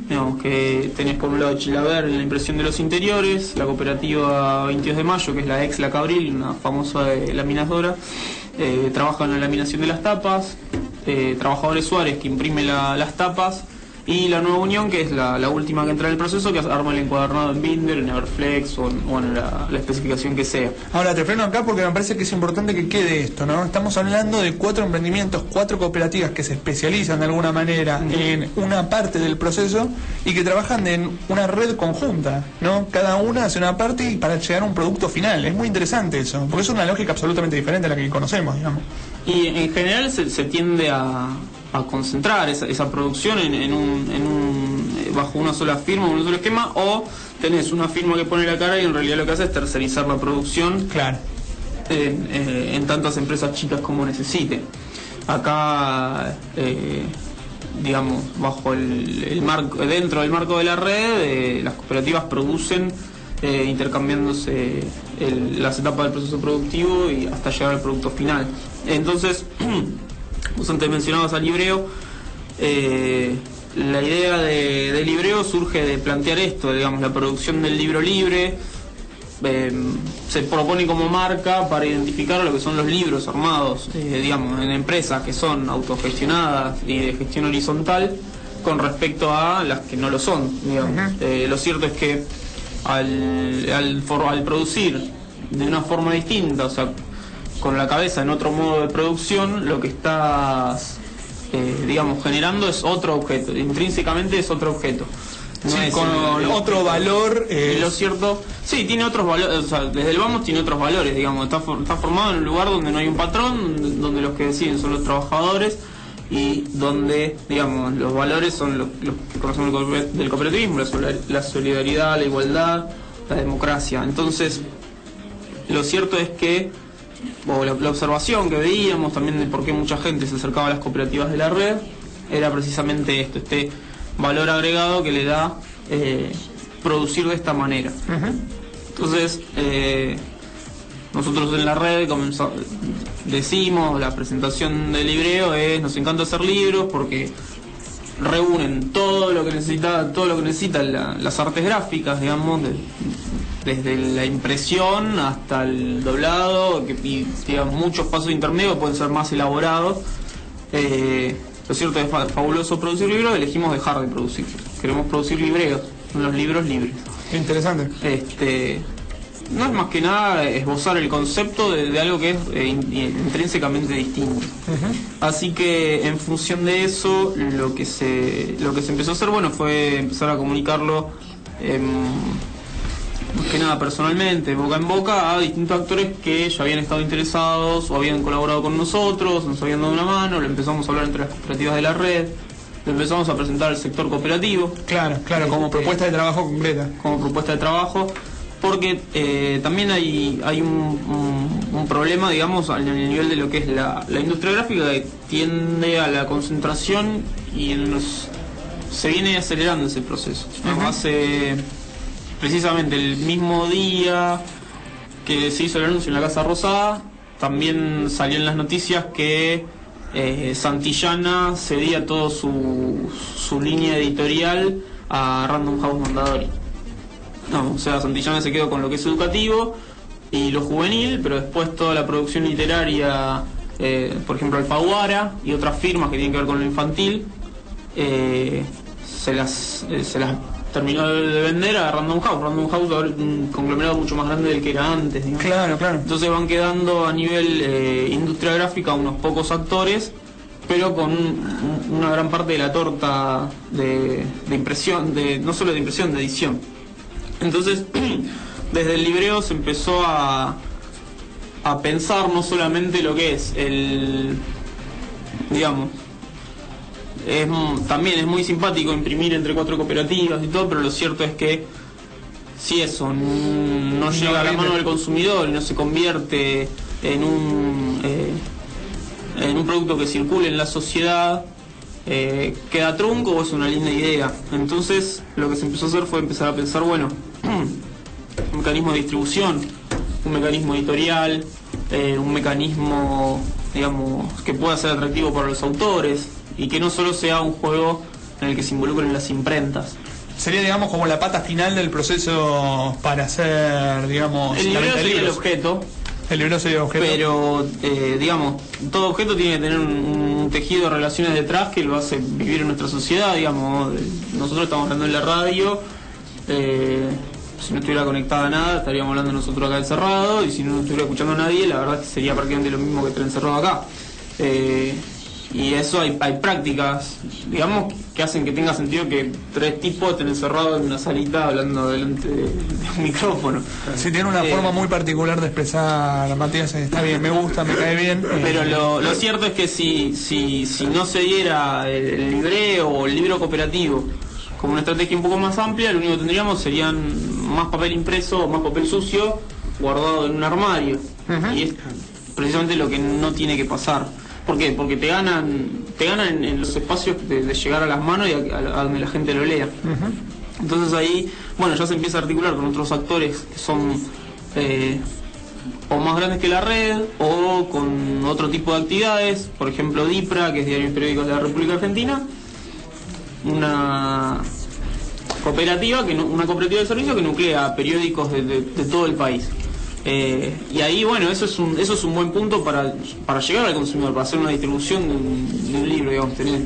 Digamos que tenés por un lado Chilaver en la impresión de los interiores, la cooperativa 22 de Mayo, que es la ex La Cabril, una famosa laminadora, trabaja en la laminación de las tapas, Trabajadores Suárez, que imprime las tapas, y la Nueva Unión, que es la última que entra en el proceso, que arma el encuadernado en Binder, en Everflex o en la especificación que sea. Ahora te freno acá porque me parece que es importante que quede esto, ¿no? Estamos hablando de 4 emprendimientos, 4 cooperativas que se especializan de alguna manera en una parte del proceso y que trabajan en una red conjunta, ¿no? Cada una hace una parte y para llegar a un producto final. Es muy interesante eso, porque es una lógica absolutamente diferente a la que conocemos, digamos. Y en general se tiende a concentrar esa producción bajo una sola firma, un solo esquema, o tenés una firma que pone la cara y en realidad lo que hace es tercerizar la producción, claro, en tantas empresas chicas como necesite. Acá, digamos, bajo el marco, dentro del marco de la red, las cooperativas producen intercambiándose las etapas del proceso productivo y hasta llegar al producto final. Entonces, vos antes mencionabas a Libreo. La idea de Libreo surge de plantear esto, digamos, la producción del libro libre. Se propone como marca para identificar lo que son los libros armados, digamos, en empresas que son autogestionadas y de gestión horizontal con respecto a las que no lo son, digamos. Lo cierto es que al producir de una forma distinta, o sea, con la cabeza en otro modo de producción, lo que estás digamos generando es otro objeto, intrínsecamente es otro objeto, no sí, es con otro valor. Lo cierto, sí, tiene otros valores, o sea, desde el vamos tiene otros valores, digamos, está formado en un lugar donde no hay un patrón, donde los que deciden son los trabajadores y donde, digamos, los valores son los que conocemos del cooperativismo, la solidaridad, la igualdad, la democracia. Entonces, lo cierto es que, o la observación que veíamos también de por qué mucha gente se acercaba a las cooperativas de la red, era precisamente esto, este valor agregado que le da producir de esta manera. Entonces, nosotros en la red decimos, la presentación del Libreo nos encanta hacer libros porque reúnen todo lo que necesitan las artes gráficas, digamos, desde la impresión hasta el doblado, y digamos, muchos pasos intermedios pueden ser más elaborados. Lo cierto es fabuloso producir libros, elegimos dejar de producir. Queremos producir libreos, los libros libres. Interesante. No es más que nada esbozar el concepto de algo que es intrínsecamente distinto. Así que en función de eso, lo que se empezó a hacer, bueno, fue empezar a comunicarlo más que nada personalmente, boca en boca, a distintos actores que ya habían estado interesados o habían colaborado con nosotros, nos habían dado una mano, lo empezamos a hablar entre las cooperativas de la red, lo empezamos a presentar al sector cooperativo. Claro, como propuesta de trabajo concreta. Como propuesta de trabajo, porque también hay un problema, digamos, al nivel de lo que es la industria gráfica, que tiende a la concentración y se viene acelerando ese proceso. Hace precisamente el mismo día que se hizo el anuncio en la Casa Rosada, también salió en las noticias que Santillana cedía toda su línea editorial a Random House Mondadori. O sea, Santillana se quedó con lo que es educativo y lo juvenil, pero después toda la producción literaria, por ejemplo Alfaguara y otras firmas que tienen que ver con lo infantil, se las terminó de vender a Random House. Random House ahora es un conglomerado mucho más grande del que era antes, digamos. Claro. Entonces van quedando a nivel industria gráfica unos pocos actores, pero con una gran parte de la torta de impresión, no solo de impresión, de edición. Entonces, desde el Libreo se empezó a pensar no solamente lo que es digamos, también es muy simpático imprimir entre 4 cooperativas y todo, pero lo cierto es que si eso no llega a la mano del consumidor y no se convierte en un producto que circule en la sociedad, queda trunco o es una linda idea. Entonces lo que se empezó a hacer fue empezar a pensar, bueno, un mecanismo de distribución, un mecanismo editorial, un mecanismo, digamos, que pueda ser atractivo para los autores y que no solo sea un juego en el que se involucren las imprentas. Sería, digamos, como la pata final del proceso para hacer, digamos, El la libreo venta de sería el libros. objeto, El libreo sería el objeto. pero digamos, todo objeto tiene que tener un tejido de relaciones detrás que lo hace vivir en nuestra sociedad, digamos. Nosotros estamos hablando en la radio, si no estuviera conectada a nada estaríamos hablando nosotros acá encerrados, y si no estuviera escuchando a nadie, la verdad es que sería prácticamente lo mismo que estar encerrado acá. Y eso hay prácticas, digamos, que hacen que tenga sentido que 3 tipos estén encerrados en una salita hablando delante de un micrófono. Sí, tiene una forma muy particular de expresar, Matías, está bien, me gusta, me cae bien. Pero lo cierto es que si no se diera el libreo o el libro cooperativo como una estrategia un poco más amplia, lo único que tendríamos serían más papel impreso o más papel sucio guardado en un armario. Y es precisamente lo que no tiene que pasar. ¿Por qué? Porque te ganan en los espacios de llegar a las manos y a donde la gente lo lea. Entonces ahí, bueno, ya se empieza a articular con otros actores que son o más grandes que la red, o con otro tipo de actividades, por ejemplo DIPRA, que es Diario y Periódicos de la República Argentina, una cooperativa de servicio que nuclea periódicos de todo el país. Y ahí, bueno, eso es un buen punto para llegar al consumidor, para hacer una distribución de un libro, digamos, tener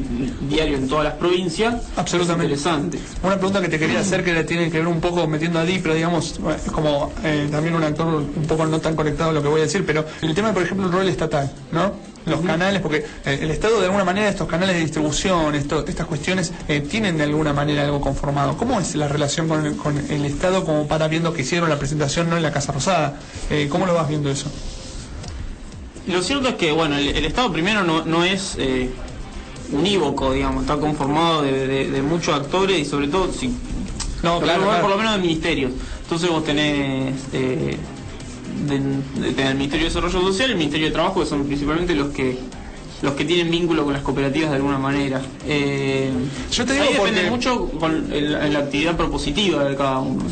diario en todas las provincias. Absolutamente. Es interesante. Una pregunta que te quería hacer, que tiene que ver un poco metiendo a DIPRA, digamos, como también un actor un poco no tan conectado a lo que voy a decir, pero el tema, por ejemplo, el rol estatal, ¿no? Los canales, porque el Estado de alguna manera, estos canales de distribución, estas cuestiones, tienen de alguna manera algo conformado. ¿Cómo es la relación con el Estado, como para viendo que hicieron la presentación no en la Casa Rosada? ¿Cómo lo vas viendo eso? Lo cierto es que, bueno, el Estado primero no es unívoco, digamos, está conformado de muchos actores y sobre todo, por lo menos de ministerios. Entonces vos tenés el Ministerio de Desarrollo Social y el Ministerio de Trabajo, que son principalmente los que tienen vínculo con las cooperativas de alguna manera. Yo te digo ahí porque depende mucho en la actividad propositiva de cada uno,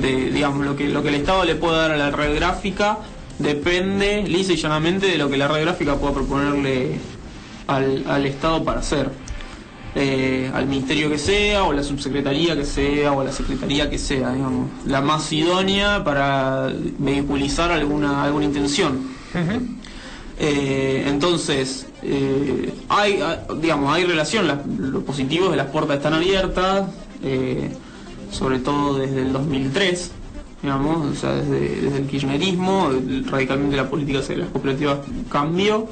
digamos, lo que el Estado le puede dar a la red gráfica depende lisa y llanamente de lo que la red gráfica pueda proponerle al Estado para hacer. Al ministerio que sea, o la subsecretaría que sea, o la secretaría que sea, digamos, la más idónea para vehiculizar alguna intención. Entonces, hay relación, los positivos de las puertas están abiertas, sobre todo desde el 2003, digamos, o sea, desde el kirchnerismo, radicalmente la política de las cooperativas cambió.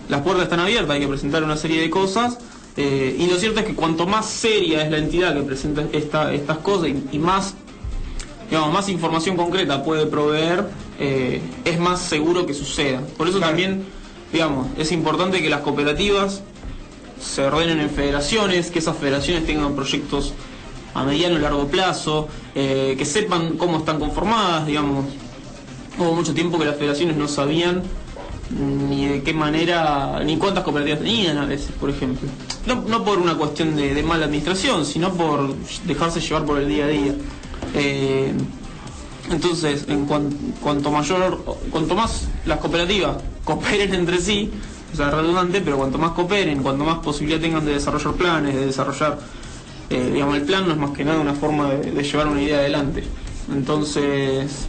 Las puertas están abiertas, hay que presentar una serie de cosas, y lo cierto es que cuanto más seria es la entidad que presenta estas cosas y más información concreta puede proveer, es más seguro que suceda. Por eso también, digamos, es importante que las cooperativas se ordenen en federaciones, que esas federaciones tengan proyectos a mediano y largo plazo, que sepan cómo están conformadas, digamos. Hubo mucho tiempo que las federaciones no sabían ni de qué manera, ni cuántas cooperativas tenían a veces, por ejemplo. No por una cuestión de mala administración, sino por dejarse llevar por el día a día. Entonces, cuanto más las cooperativas cooperen entre sí, o sea, redundante, pero cuanto más cooperen, cuanto más posibilidad tengan de desarrollar planes, de desarrollar, digamos, el plan no es más que nada una forma de llevar una idea adelante. Entonces,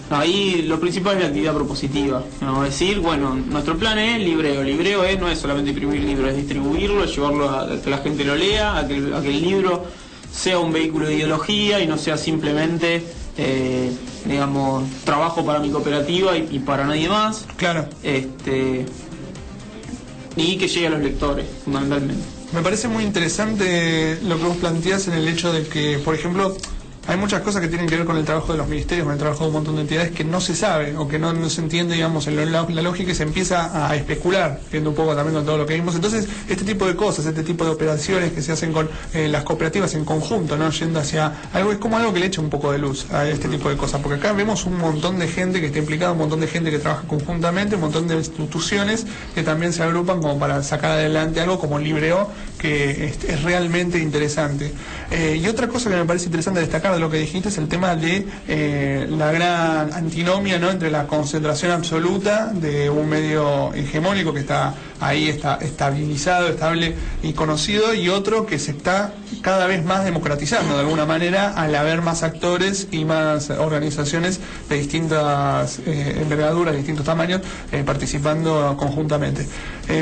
ahí lo principal es la actividad propositiva, ¿no? Es decir, bueno, nuestro plan es libreo. Libreo no es solamente imprimir libros, es distribuirlo, es llevarlo a que la gente lo lea, a que el libro sea un vehículo de ideología y no sea simplemente, digamos, trabajo para mi cooperativa y para nadie más. Claro. Y que llegue a los lectores, fundamentalmente. Me parece muy interesante lo que vos planteás en el hecho de que, por ejemplo, hay muchas cosas que tienen que ver con el trabajo de los ministerios, con el trabajo de un montón de entidades que no se sabe o que no se entiende, digamos, en la lógica, y se empieza a especular, viendo un poco también con todo lo que vimos. Entonces, este tipo de cosas, este tipo de operaciones que se hacen con las cooperativas en conjunto, ¿no? Yendo hacia algo, es como algo que le echa un poco de luz a este tipo de cosas, porque acá vemos un montón de gente que está implicada, un montón de gente que trabaja conjuntamente, un montón de instituciones que también se agrupan como para sacar adelante algo como Libreo, que es realmente interesante. Y otra cosa que me parece interesante destacar de lo que dijiste es el tema de la gran antinomia, ¿no?, entre la concentración absoluta de un medio hegemónico que está ahí, está estabilizado, estable y conocido, y otro que se está cada vez más democratizando de alguna manera al haber más actores y más organizaciones de distintas envergaduras, de distintos tamaños, participando conjuntamente.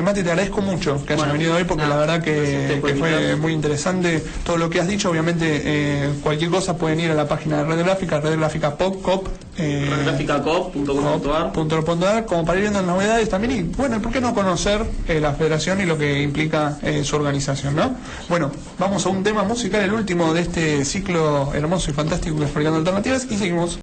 Mati, te agradezco mucho que hayas venido hoy, porque la verdad que fue muy interesante todo lo que has dicho. Obviamente, cualquier cosa pueden ir a la página de Red Gráfica, Red Gráfica Pop, redgraficacoop.com.ar, como para ir viendo las novedades también, y bueno, ¿por qué no conocer la federación y lo que implica su organización, ¿no? Bueno, vamos a un tema musical, el último de este ciclo hermoso y fantástico que es Fabricando Alternativas, y seguimos.